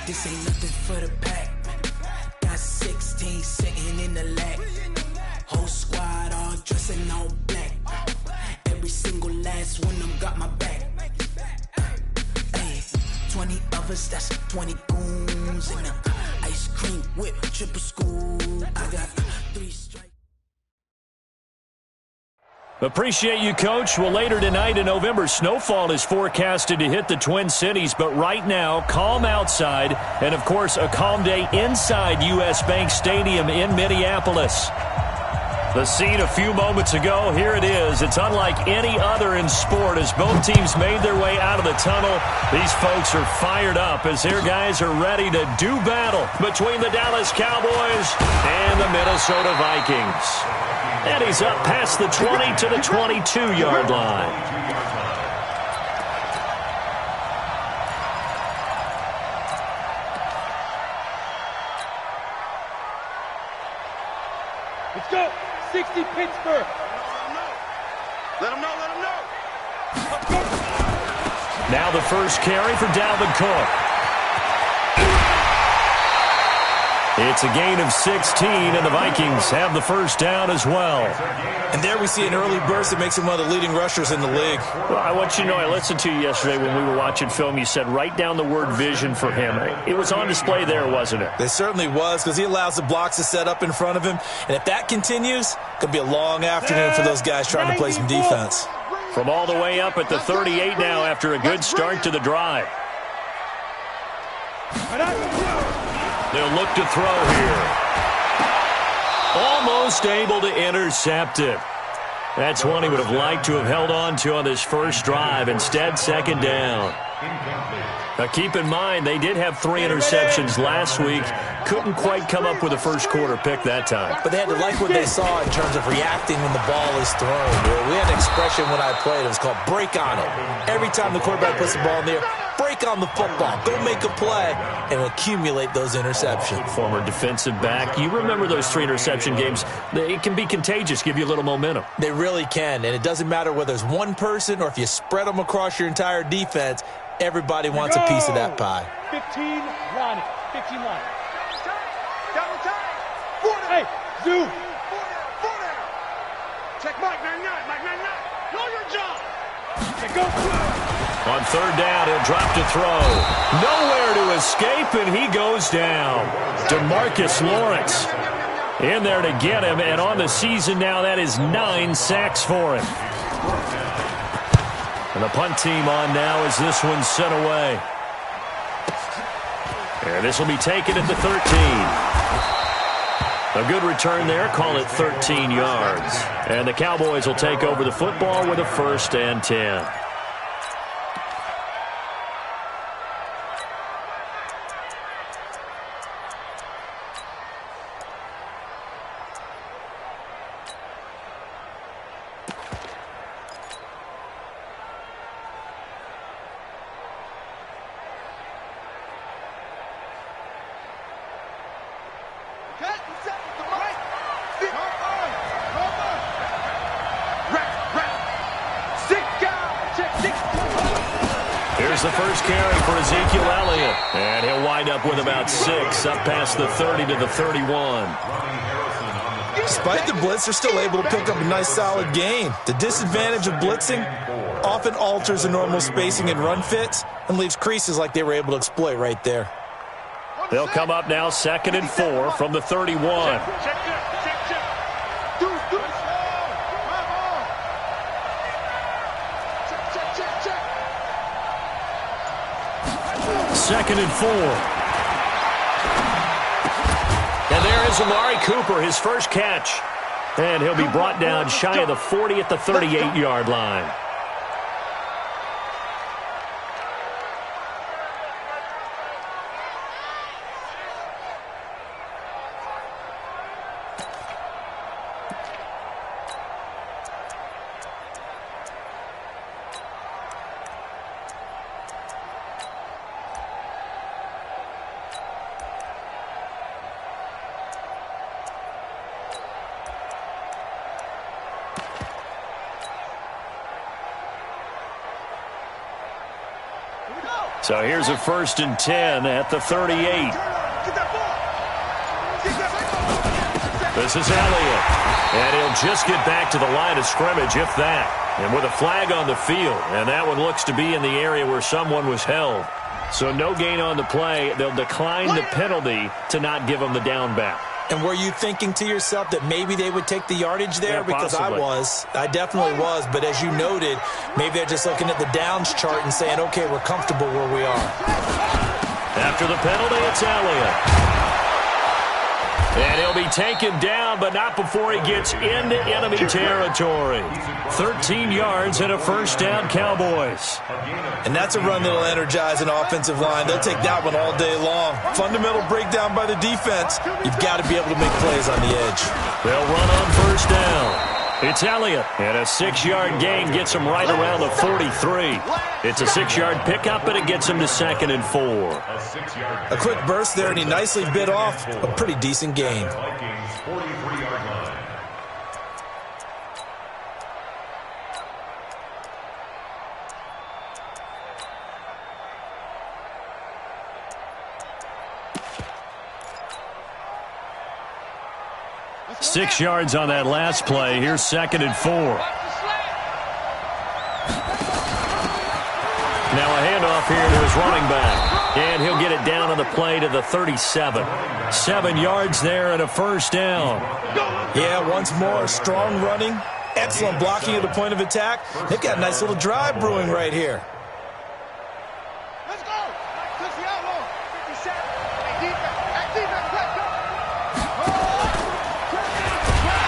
This ain't nothing for the pack. Got 16 sitting in the lap. Whole squad all dressing all black. Every single last one of them got my back. Hey, 20 of us, that's 20 goons. And a ice cream whip, triple scoop. I got 3 strikes. Appreciate you, Coach. Well, later tonight in November, snowfall is forecasted to hit the Twin Cities, but right now, calm outside, and of course, a calm day inside U.S. Bank Stadium in Minneapolis. The scene a few moments ago, here it is. It's unlike any other in sport as both teams made their way out of the tunnel. These folks are fired up as their guys are ready to do battle between the Dallas Cowboys and the Minnesota Vikings. And he's up past the 20 to the 22-yard line. Let's go. 60 Pittsburgh. Let him know. Now the first carry for Dalvin Cook. It's a gain of 16, and the Vikings have the first down as well. And there we see an early burst that makes him one of the leading rushers in the league. Well, I want you to know, I listened to you yesterday when we were watching film. You said write down the word vision for him. It was on display there, wasn't it? It certainly was, because he allows the blocks to set up in front of him. And if that continues, it could be a long afternoon for those guys trying to play some defense. From all the way up at the 38 now after a good start to the drive. They'll look to throw here. Almost able to intercept it. That's one he would have liked to have held on to on this first drive. Instead, second down. Now, keep in mind, they did have 3 interceptions last week. Couldn't quite come up with a first-quarter pick that time. But they had to like what they saw in terms of reacting when the ball is thrown. We had an expression when I played. It was called break on it. Every time the quarterback puts the ball in the air, break on the football. Go make a play and accumulate those interceptions. Former defensive back. You remember those 3 interception games. It can be contagious, give you a little momentum. They really can, and it doesn't matter whether it's one person or if you spread them across your entire defense. Everybody wants a piece of that pie. 15 line. 15 line. Hey, Zoo. Check Mike 99. Know your job. Go. On third down, he'll drop to throw. Nowhere to escape, and he goes down. DeMarcus Lawrence in there to get him, and on the season now, that is 9 sacks for him. And the punt team on now as this one's sent away. And this will be taken at the 13. A good return there, call it 13 yards. And the Cowboys will take over the football with a 1st and 10. Here's the first carry for Ezekiel Elliott. And he'll wind up with about 6, up past the 30 to the 31. Despite the blitz, they're still able to pick up a nice, solid gain. The disadvantage of blitzing often alters the normal spacing and run fits and leaves creases like they were able to exploit right there. They'll come up now 2nd and 4 from the 31. Second and 4. And there is Amari Cooper, his first catch. And he'll be brought down shy of the 40 at the 38-yard line. So here's a 1st and 10 at the 38. This is Elliott. And he'll just get back to the line of scrimmage, if that. And with a flag on the field. And that one looks to be in the area where someone was held. So no gain on the play. They'll decline the penalty to not give them the down back. And were you thinking to yourself that maybe they would take the yardage there? Yeah, because possibly. I definitely was. But as you noted, maybe they're just looking at the downs chart and saying, okay, we're comfortable where we are. After the penalty, it's Elliott. And he'll be taken down, but not before he gets into enemy territory. 13 yards and a 1st down, Cowboys. And that's a run that'll energize an offensive line. They'll take that one all day long. Fundamental breakdown by the defense. You've got to be able to make plays on the edge. They'll run on 1st down. It's Elliott, and a 6-yard gain gets him right around the 43. It's a 6-yard pickup, and it gets him to 2nd and 4. A quick burst there, and he nicely bit off a pretty decent gain. 6 yards on that last play. Here's 2nd and 4. Now a handoff here to his running back. And he'll get it down on the play to the 37. 7 yards there and a 1st down. Yeah, once more, strong running, excellent blocking at the point of attack. They've got a nice little drive brewing right here. Let's go. Touch the elbow. 57. Hey, defense, let's go.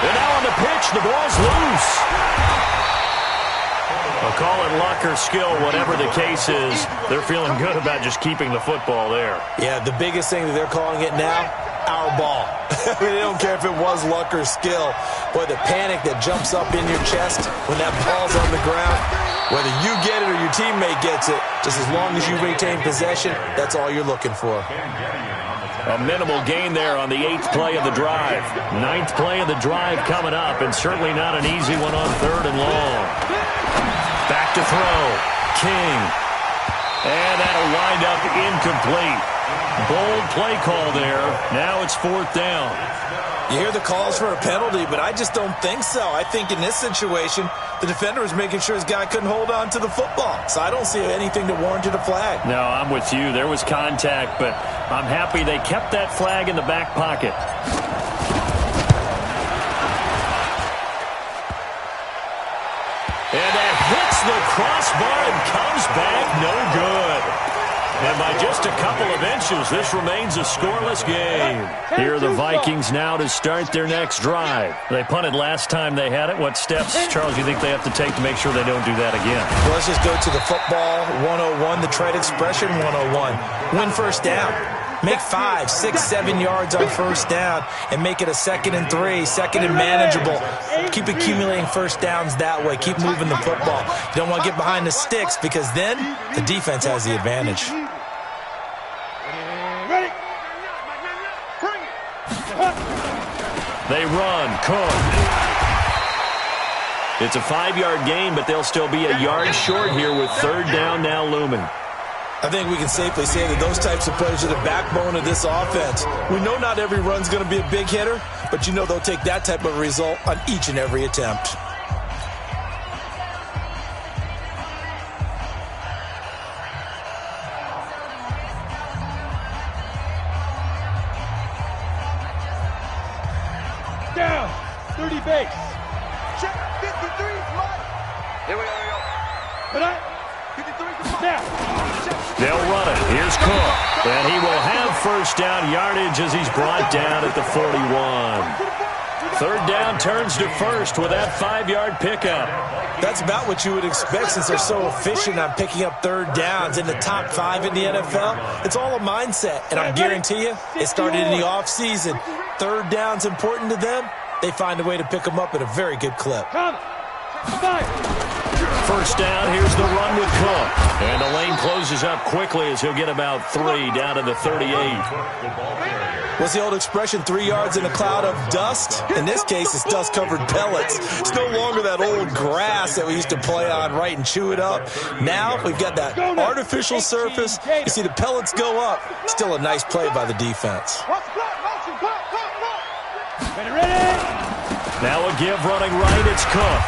And now on the pitch, the ball's loose. I'll call it luck or skill, whatever the case is. They're feeling good about just keeping the football there. Yeah, the biggest thing that they're calling it now, our ball. I mean, they don't care if it was luck or skill. Boy, the panic that jumps up in your chest when that ball's on the ground, whether you get it or your teammate gets it, just as long as you retain possession, that's all you're looking for. A minimal gain there on the 8th play of the drive. 9th play of the drive coming up, and certainly not an easy one on 3rd and long. Back to throw. King. And that'll wind up incomplete. Bold play call there. Now it's 4th down. You hear the calls for a penalty, but I just don't think so. I think in this situation, the defender was making sure his guy couldn't hold on to the football. So I don't see anything that warranted a flag. No, I'm with you. There was contact, but I'm happy they kept that flag in the back pocket. And that hits the crossbar and comes back no good. And by just a couple of inches, this remains a scoreless game. Here are the Vikings now to start their next drive. They punted last time they had it. What steps, Charles, you think they have to take to make sure they don't do that again? Well, let's just go to the football 101, the trade expression 101. Win 1st down. Make 5, 6, 7 yards on 1st down and make it a 2nd and 3, 2nd and manageable. Keep accumulating 1st downs that way. Keep moving the football. You don't want to get behind the sticks because then the defense has the advantage. Ready? They run. Cook. It's a 5-yard gain, but they'll still be a yard short here with 3rd down now looming. I think we can safely say that those types of plays are the backbone of this offense. We know not every run's going to be a big hitter, but you know they'll take that type of result on each and every attempt. Down. 30 base. Check 53, Mike. Here we go. But I. 53 Now. They'll run it. Here's Cook. And he will have 1st down yardage as he's brought down at the 41. 3rd down turns to 1st with that 5-yard pickup. That's about what you would expect since they're so efficient on picking up 3rd downs in the top 5 in the NFL. It's all a mindset, and I guarantee you it started in the offseason. 3rd down's important to them. They find a way to pick them up at a very good clip. 5. 1st down, here's the run with Cook. And the lane closes things up quickly as he'll get about 3 down to the 38. What's the old expression, 3 yards in a cloud of dust? In this case, it's dust-covered pellets. It's no longer that old grass that we used to play on, right, and chew it up. Now we've got that artificial surface. You see the pellets go up. Still a nice play by the defense. Now a give running right, it's Cook.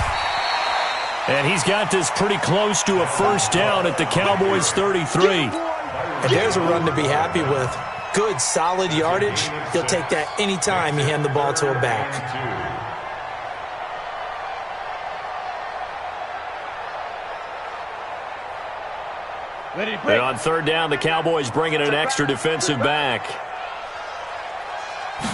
And he's got this pretty close to a first down at the Cowboys' 33. And there's a run to be happy with. Good, solid yardage. He'll take that any time you hand the ball to a back. And on third down, the Cowboys bring in an extra defensive back.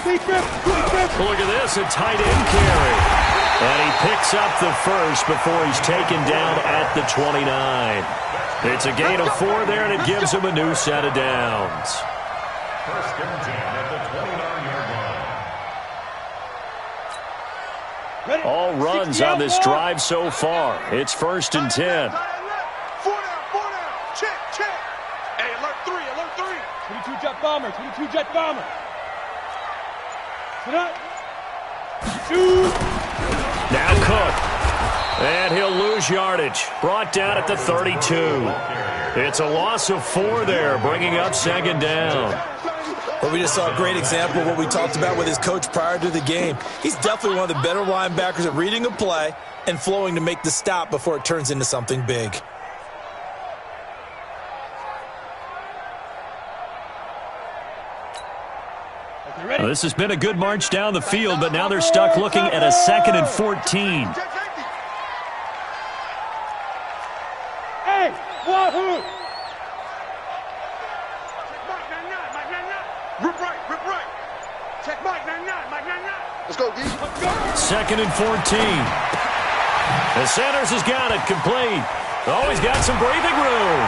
Look at this, a tight end carry. And he picks up the first before he's taken down at the 29. It's a gain of 4 there, and it gives him a new set of downs. First and 10 at the 29-yard line. All runs on this drive so far. It's first and 10. 4 down. Check. Hey, alert 3. 22 jet bomber. Sit up. Shoot. Now Cook. And he'll lose yardage. Brought down at the 32. It's a loss of 4 there, bringing up second down. Well, we just saw a great example of what we talked about with his coach prior to the game. He's definitely one of the better linebackers at reading a play and flowing to make the stop before it turns into something big. Well, this has been a good march down the field, but now they're stuck looking at a 2nd and 14. Hey, wahoo! Rip right. Check Mike 99. Let's go, D. 2nd and 14. The Sanders has got it complete. Oh, he's got some breathing room.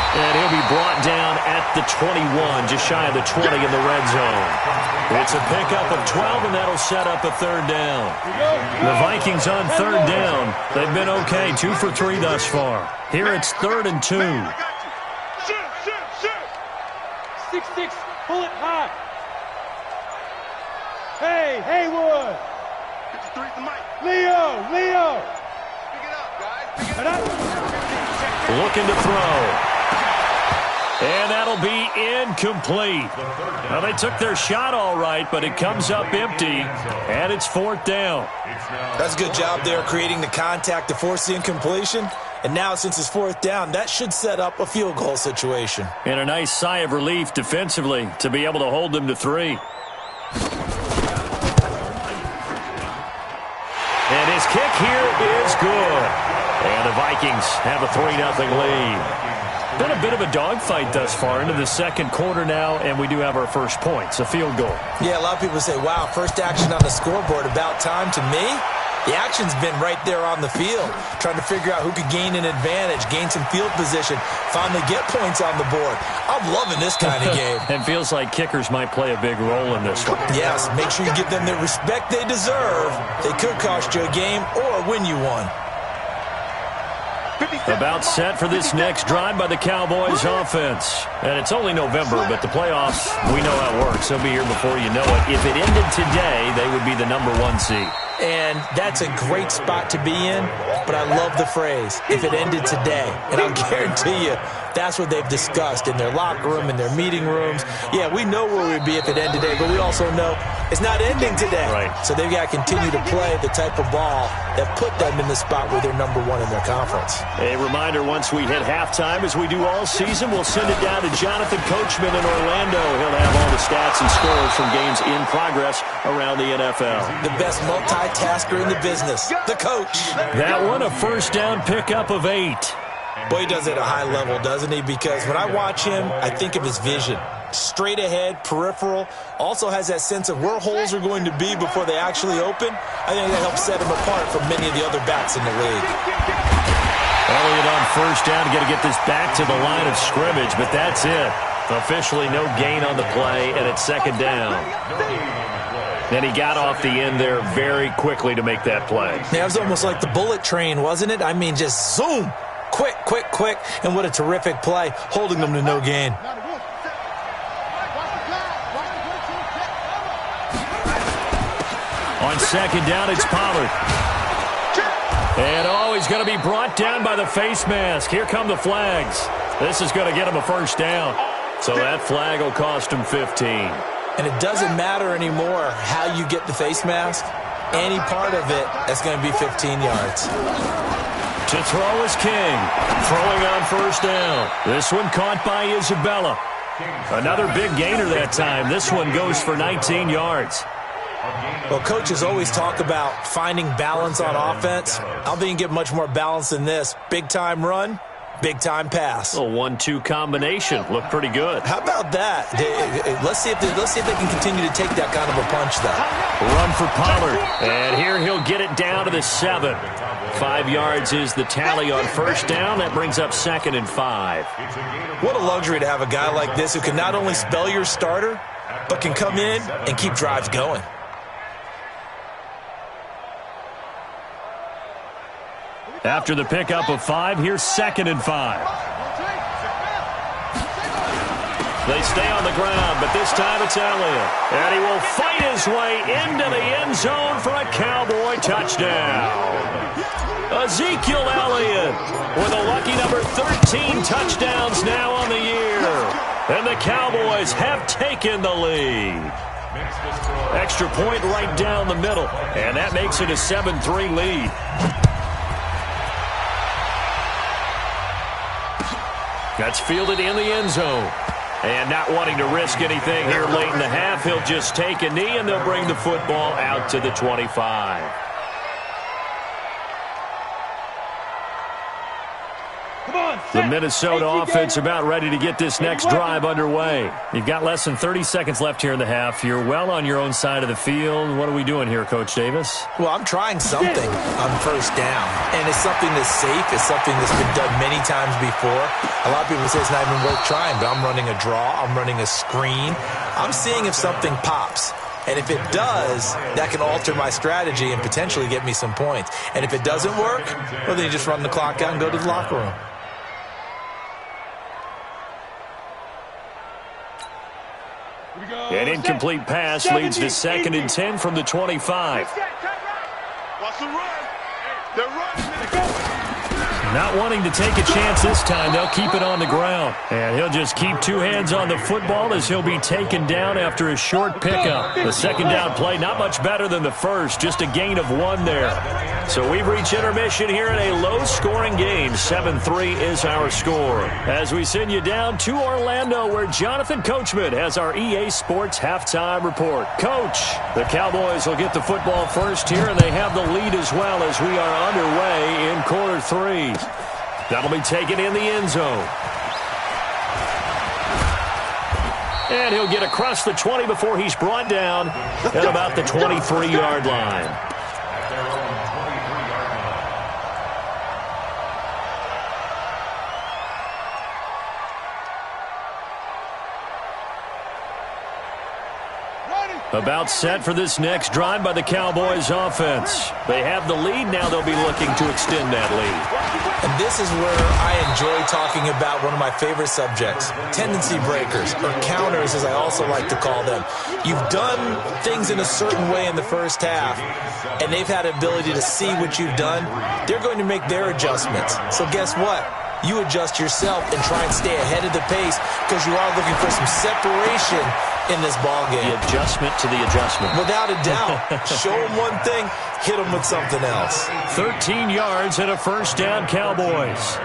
And he'll be brought down at the 21, just shy of the 20 in the red zone. It's a pickup of 12, and that'll set up a third down. The Vikings on third down. They've been okay, 2 for 3 thus far. Here it's 3rd and 2. Shoot. 6-6, pull it high. Hey, Haywood. 53 to Mike. Leo. Pick it up, guys. Pick it up. Looking to throw. And that'll be incomplete. Well, they took their shot all right, but it comes up empty, and it's 4th down. That's a good job there creating the contact to force the incompletion. And now, since it's 4th down, that should set up a field goal situation. And a nice sigh of relief defensively to be able to hold them to 3. And his kick here is good. And the Vikings have a 3-0 lead. Been a bit of a dogfight thus far into the second quarter now, and we do have our first points, a field goal. Yeah, a lot of people say, wow, first action on the scoreboard, about time. To me, the action's been right there on the field, trying to figure out who could gain an advantage, gain some field position, finally get points on the board. I'm loving this kind of game. And feels like kickers might play a big role in this one. Yes, make sure you give them the respect they deserve. They could cost you a game or win you one. About set for this next drive by the Cowboys offense. And it's only November, but the playoffs, we know how it works. They'll be here before you know it. If it ended today, they would be the #1 seed. And that's a great spot to be in, but I love the phrase, if it ended today. And I'll guarantee you, that's what they've discussed in their locker room, in their meeting rooms. Yeah, we know where we'd be if it ended today, but we also know it's not ending today. Right. So they've got to continue to play the type of ball that put them in the spot where they're #1 in their conference. A reminder, once we hit halftime, as we do all season, we'll send it down to Jonathan Coachman in Orlando. He'll have all the stats and scores from games in progress around the NFL. The best multitasker in the business, the coach. That one, a first down pickup of 8. Boy, he does it at a high level, doesn't he? Because when I watch him, I think of his vision. Straight ahead, peripheral. Also has that sense of where holes are going to be before they actually open. I think that helps set him apart from many of the other backs in the league. Elliott on first down. Got to get this back to the line of scrimmage, but that's it. Officially no gain on the play, and it's second down. And he got off the end there very quickly to make that play. Yeah, it was almost like the bullet train, wasn't it? I mean, just zoom. quick, and what a terrific play, holding them to no gain. On second down, it's Pollard. And, he's going to be brought down by the face mask. Here come the flags. This is going to get him a first down. So that flag will cost him 15. And it doesn't matter anymore how you get the face mask. Any part of it, that's going to be 15 yards. To throw is King. Throwing on first down. This one caught by Isabella. Another big gainer that time. This one goes for 19 yards. Well, coaches always talk about finding balance on offense. I don't think you get much more balance than this. Big-time run, big-time pass. A 1-2 combination. Looked pretty good. How about that? Let's see if they can continue to take that kind of a punch, though. Run for Pollard. And here he'll get it down to the 7. 5 yards is the tally on first down. That brings up 2nd and 5. What a luxury to have a guy like this who can not only spell your starter, but can come in and keep drives going. After the pickup of 5, here's 2nd and 5. They stay on the ground, but this time it's Elliott. And he will fight his way into the end zone for a Cowboy touchdown. Ezekiel Elliott with a lucky number 13 touchdowns now on the year. And the Cowboys have taken the lead. Extra point right down the middle. And that makes it a 7-3 lead. That's fielded in the end zone. And not wanting to risk anything here late in the half, he'll just take a knee, and they'll bring the football out to the 25. The Minnesota offense about ready to get this next drive underway. You've got less than 30 seconds left here in the half. You're well on your own side of the field. What are we doing here, Coach Davis? Well, I'm trying something on first down, and it's something that's safe. It's something that's been done many times before. A lot of people say it's not even worth trying, but I'm running a draw. I'm running a screen. I'm seeing if something pops. And if it does, that can alter my strategy and potentially get me some points. And if it doesn't work, well, then you just run the clock out and go to the locker room. An incomplete pass leads to 2nd and 10 from the 25. Watch the run. They're running. Not wanting to take a chance this time, they'll keep it on the ground. And he'll just keep 2 hands on the football as he'll be taken down after a short pickup. The second down play, not much better than the first, just a gain of 1 there. So we've reached intermission here in a low-scoring game. 7-3 is our score. As we send you down to Orlando, where Jonathan Coachman has our EA Sports halftime report. Coach, the Cowboys will get the football first here, and they have the lead as well as we are underway in quarter 3. That'll be taken in the end zone. And he'll get across the 20 before he's brought down at about the 23-yard line. About set for this next drive by the Cowboys offense. They have the lead. Now they'll be looking to extend that lead. And this is where I enjoy talking about one of my favorite subjects, tendency breakers, or counters as I also like to call them. You've done things in a certain way in the first half, and they've had the ability to see what you've done. They're going to make their adjustments. So guess what? You adjust yourself and try and stay ahead of the pace because you are looking for some separation in this ball game. The adjustment to the adjustment. Without a doubt. Show them one thing, hit them with something else. 13 yards and a first down, Cowboys.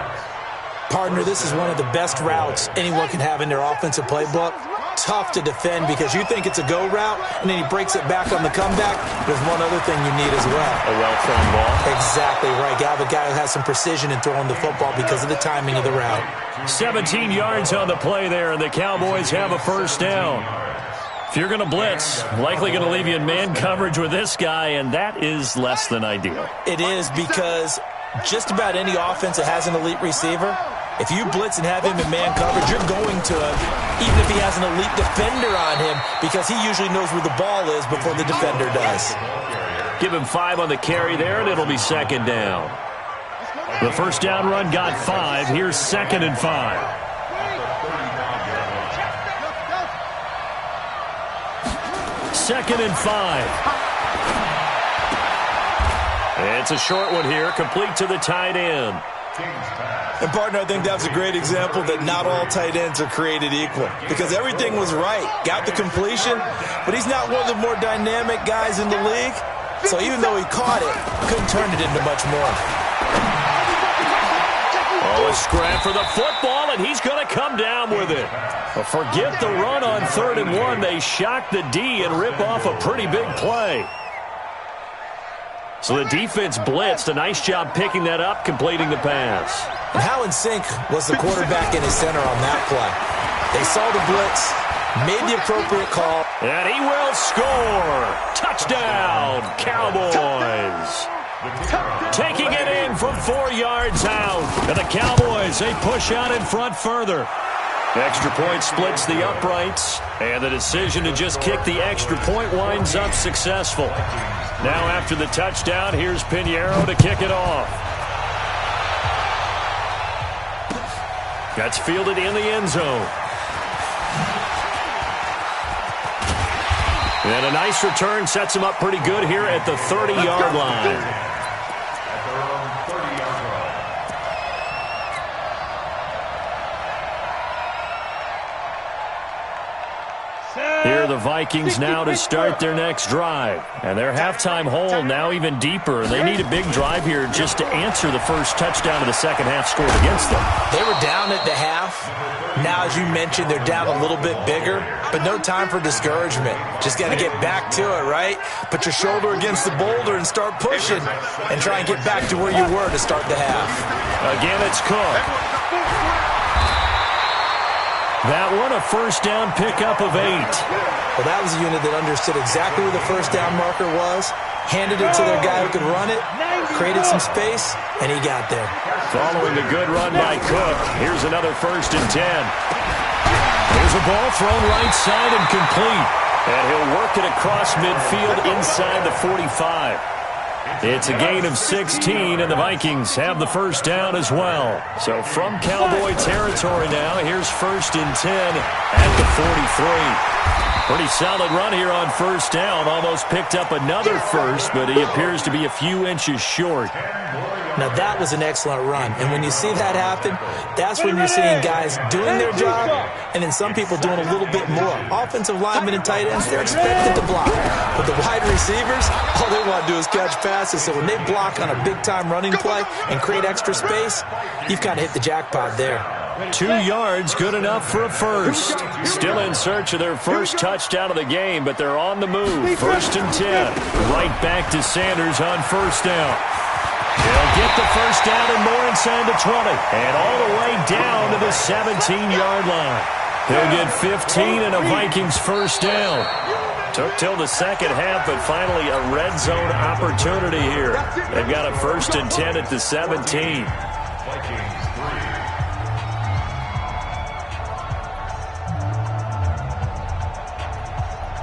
Partner, this is one of the best routes anyone can have in their offensive playbook. Tough to defend because you think it's a go route, and then he breaks it back on the comeback. There's one other thing you need as well. A well-thrown ball. Exactly right. You have a guy who has some precision in throwing the football because of the timing of the route. 17 yards on the play there, and the Cowboys have a first down. If you're going to blitz, likely going to leave you in man coverage with this guy, and that is less than ideal. It is because just about any offense that has an elite receiver, if you blitz and have him in man coverage, you're going to him, even if he has an elite defender on him, because he usually knows where the ball is before the defender does. Give him 5 on the carry there, and it'll be second down. The first down run got 5. Here's 2nd and 5. Second and 5. It's a short one here, complete to the tight end. And, partner, I think that was a great example that not all tight ends are created equal because everything was right. Got the completion, but he's not one of the more dynamic guys in the league. So even though he caught it, couldn't turn it into much more. Oh, a scrap for the football, and he's going to come down with it. Well, forget the run on 3rd and 1. They shock the D and rip off a pretty big play. So the defense blitzed. A nice job picking that up, completing the pass. And how in sync was the quarterback in his center on that play? They saw the blitz, made the appropriate call. And he will score. Touchdown, Cowboys. Taking it in from 4 yards out. And the Cowboys, they push out in front further. Extra point splits the uprights. And the decision to just kick the extra point winds up successful. Now after the touchdown, here's Pinheiro to kick it off. That's fielded in the end zone. And a nice return sets him up pretty good here at the 30-yard line. Here are the Vikings now to start their next drive. And their halftime hole now even deeper. They need a big drive here just to answer the first touchdown of the second half scored against them. They were down at the half. Now, as you mentioned, they're down a little bit bigger, but no time for discouragement. Just got to get back to it, right? Put your shoulder against the boulder and start pushing and try and get back to where you were to start the half. Again, it's Cook. That one a first down pickup of 8. Well, that was a unit that understood exactly where the first down marker was, handed it to their guy who could run it, created some space, and he got there. Following the good run by Cook, here's another 1st and 10. Here's a ball thrown right side and complete. And he'll work it across midfield inside the 45. It's a gain of 16, and the Vikings have the first down as well. So from Cowboy territory now, here's 1st and 10 at the 43. Pretty solid run here on first down. Almost picked up another first, but he appears to be a few inches short. Now, that was an excellent run. And when you see that happen, that's when you're seeing guys doing their job and then some people doing a little bit more. Offensive linemen and tight ends, they're expected to block. But the wide receivers, all they want to do is catch passes. So when they block on a big-time running play and create extra space, you've kind of hit the jackpot there. 2 yards, good enough for a first. Still in search of their first touchdown of the game, but they're on the move. 1st and 10. Right back to Sanders on first down. He'll get the first down and more inside the 20. And all the way down to the 17-yard line. He'll get 15 and a Vikings first down. Took till the second half, but finally a red zone opportunity here. They've got a 1st and 10 at the 17.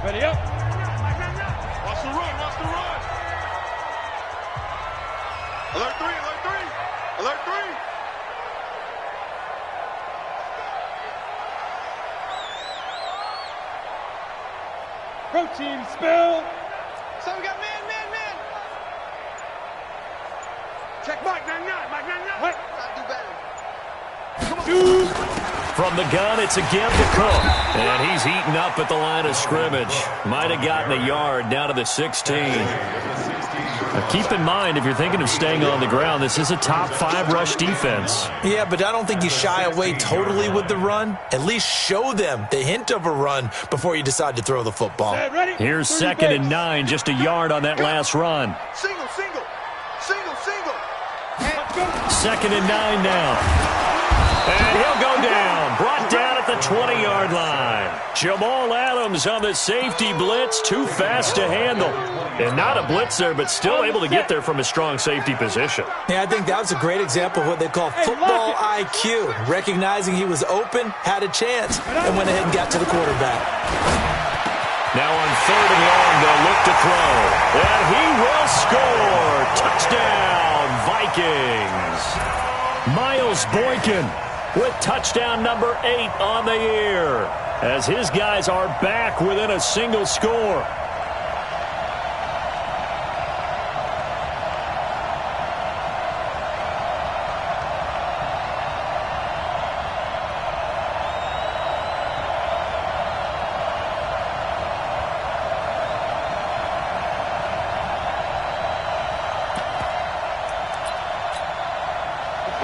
Ready up. Watch the run, watch the run. Alert 3, alert 3. Alert 3. Protein spill. So we got man. Check Mike 99, Mike 99. What? Gotta do better. Come on. Two. From the gun, it's again to Cook. And he's heating up at the line of scrimmage. Might have gotten a yard down to the 16. Now keep in mind, if you're thinking of staying on the ground, this is a top 5 rush defense. Yeah, but I don't think you shy away totally with the run. At least show them the hint of a run before you decide to throw the football. Ready? Here's 2nd and 9, just a yard on that last run. Single. 2nd and 9 now. And he'll go down. Brought down at the 20-yard line. Jamal Adams on the safety blitz. Too fast to handle. And not a blitzer, but still able to get there from a strong safety position. Yeah, I think that was a great example of what they call football IQ. Recognizing he was open, had a chance, and went ahead and got to the quarterback. Now on 3rd and long, they'll look to throw. And he will score. Touchdown, Vikings. Miles Boykin with touchdown number 8 on the year, as his guys are back within a single score.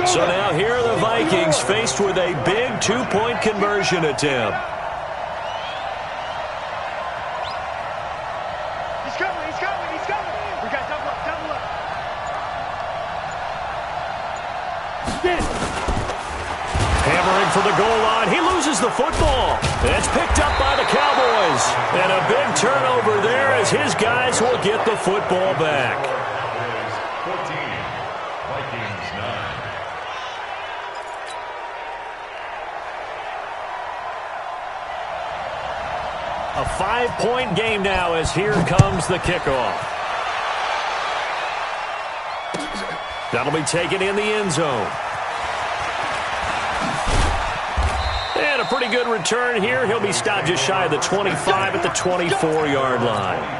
So now here are the Vikings faced with a big 2-point conversion attempt. He's coming, he's coming, he's coming. We got double up, double up. Hammering for the goal line. He loses the football. It's picked up by the Cowboys. And a big turnover there as his guys will get the football back. 14, Vikings 9. A 5-point game now as here comes the kickoff. That'll be taken in the end zone. And a pretty good return here. He'll be stopped just shy of the 25 at the 24-yard line.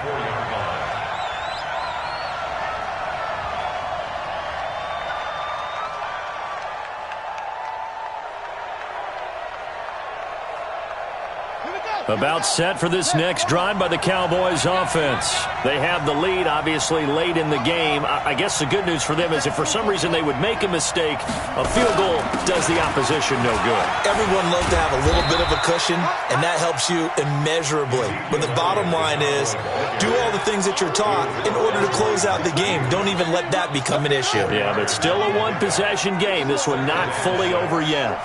About set for this next drive by the Cowboys offense. They have the lead, obviously, late in the game. I guess the good news for them is if for some reason they would make a mistake, a field goal does the opposition no good. Everyone loves to have a little bit of a cushion, and that helps you immeasurably. But the bottom line is, do all the things that you're taught in order to close out the game. Don't even let that become an issue. Yeah, but still a one-possession game. This one not fully over yet.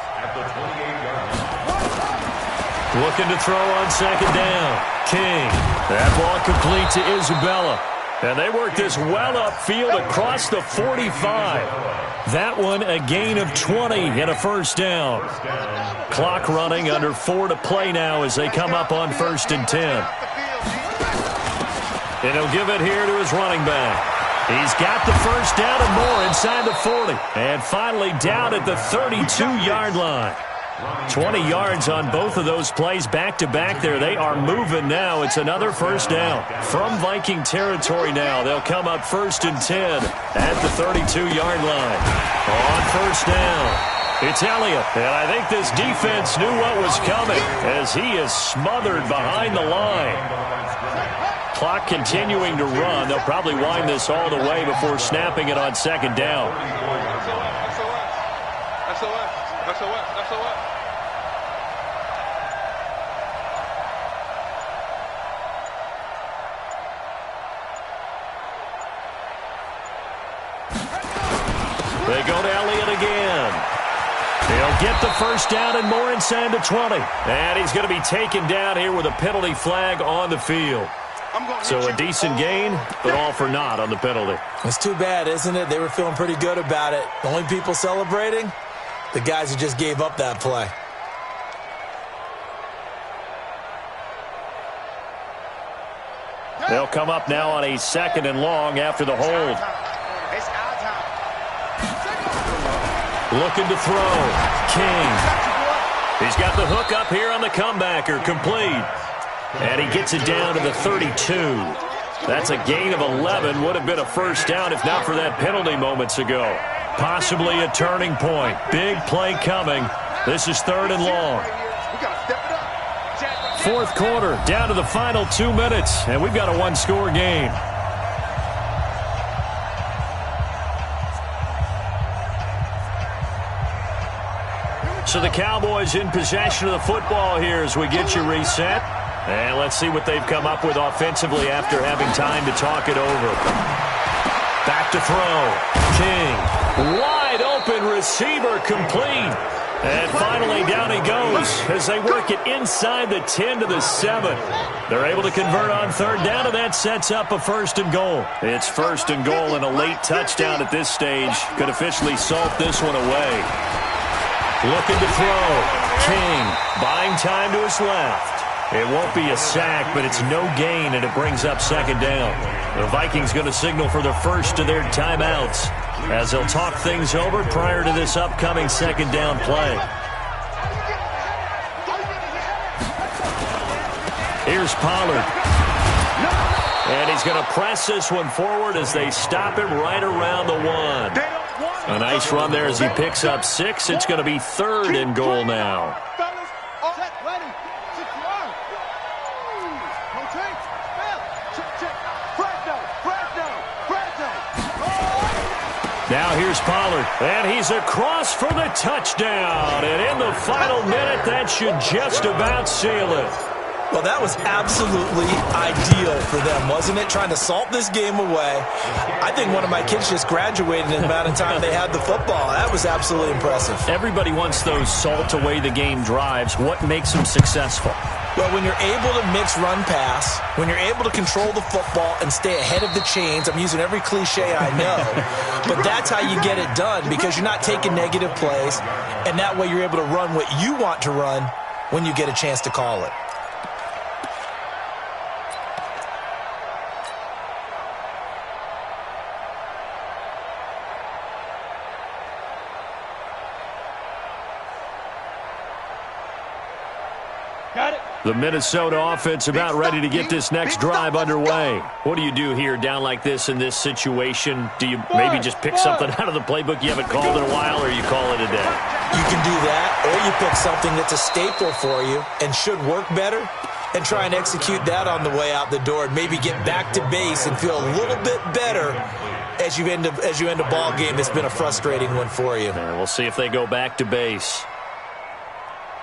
Looking to throw on second down. King. That ball complete to Isabella. And they work this well upfield across the 45. That one a gain of 20 and a first down. Clock running, under 4 to play now as they come up on 1st and 10. And he'll give it here to his running back. He's got the first down and more inside the 40. And finally down at the 32-yard line. 20 yards on both of those plays back-to-back there. They are moving now. It's another first down. From Viking territory now, they'll come up 1st and 10 at the 32-yard line. On first down, it's Elliott. And I think this defense knew what was coming as he is smothered behind the line. Clock continuing to run. They'll probably wind this all the way before snapping it on second down. They go to Elliott again. He'll get the first down and more inside the 20. And he's going to be taken down here with a penalty flag on the field. So a decent gain, but all for naught on the penalty. It's too bad, isn't it? They were feeling pretty good about it. The only people celebrating, the guys who just gave up that play. They'll come up now on a 2nd and long after the hold. Looking to throw. King. He's got the hook up here on the comebacker. Complete. And he gets it down to the 32. That's a gain of 11. Would have been a first down if not for that penalty moments ago. Possibly a turning point. Big play coming. This is 3rd and long. 4th quarter, down to the final 2 minutes, and we've got a one-score game. So the Cowboys in possession of the football here as we get you reset. And let's see what they've come up with offensively after having time to talk it over. Back to throw. King. Wide open receiver complete. And finally down he goes as they work it inside the 10 to the 7. They're able to convert on 3rd down, and that sets up a 1st and goal. It's 1st and goal, and a late touchdown at this stage could officially salt this one away. Looking to throw. King buying time to his left. It won't be a sack, but it's no gain, and it brings up 2nd down. The Vikings going to signal for the first of their timeouts. as he'll talk things over prior to this upcoming second down play. Here's Pollard. And he's going to press this one forward as they stop him right around the 1. A nice run there as he picks up 6. It's going to be 3rd and goal now. Now here's Pollard, and he's across for the touchdown. And in the final minute, that should just about seal it. Well, that was absolutely ideal for them, wasn't it? Trying to salt this game away. I think one of my kids just graduated in the amount of time they had the football. That was absolutely impressive. Everybody wants those salt-away-the-game drives. What makes them successful? Well, when you're able to mix run-pass, when you're able to control the football and stay ahead of the chains, I'm using every cliche I know, but that's how you get it done because you're not taking negative plays, and that way you're able to run what you want to run when you get a chance to call it. The Minnesota offense about ready to get this next drive underway. What do you do here down like this in this situation? Do you maybe just pick something out of the playbook you haven't called in a while, or you call it a day? You can do that, or you pick something that's a staple for you and should work better and try and execute that on the way out the door and maybe get back to base and feel a little bit better as you end a ball game that's been a frustrating one for you. And we'll see if they go back to base.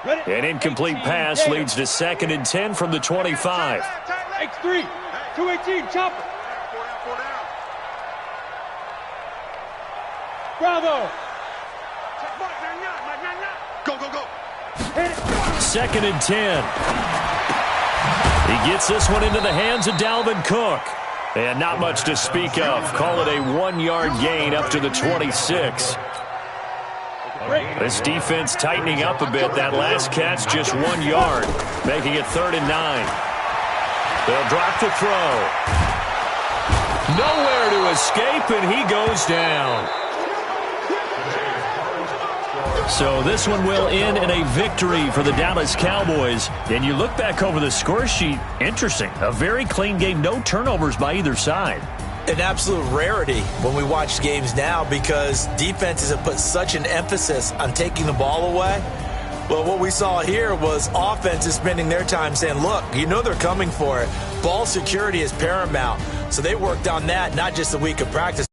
An incomplete pass leads to 2nd and 10 from the 25. X3, 218, chopper. Bravo. Go, go, go. 2nd and 10. He gets this one into the hands of Dalvin Cook. And not much to speak of. Call it a 1-yard gain up to the 26. This defense tightening up a bit. That last catch just 1 yard, making it 3rd and 9. They'll drop the throw. Nowhere to escape, and he goes down. So this one will end in a victory for the Dallas Cowboys. And you look back over the score sheet, interesting. A very clean game, no turnovers by either side. An absolute rarity when we watch games now because defenses have put such an emphasis on taking the ball away. Well, what we saw here was offenses spending their time saying, look, you know they're coming for it. Ball security is paramount. So they worked on that, not just a week of practice.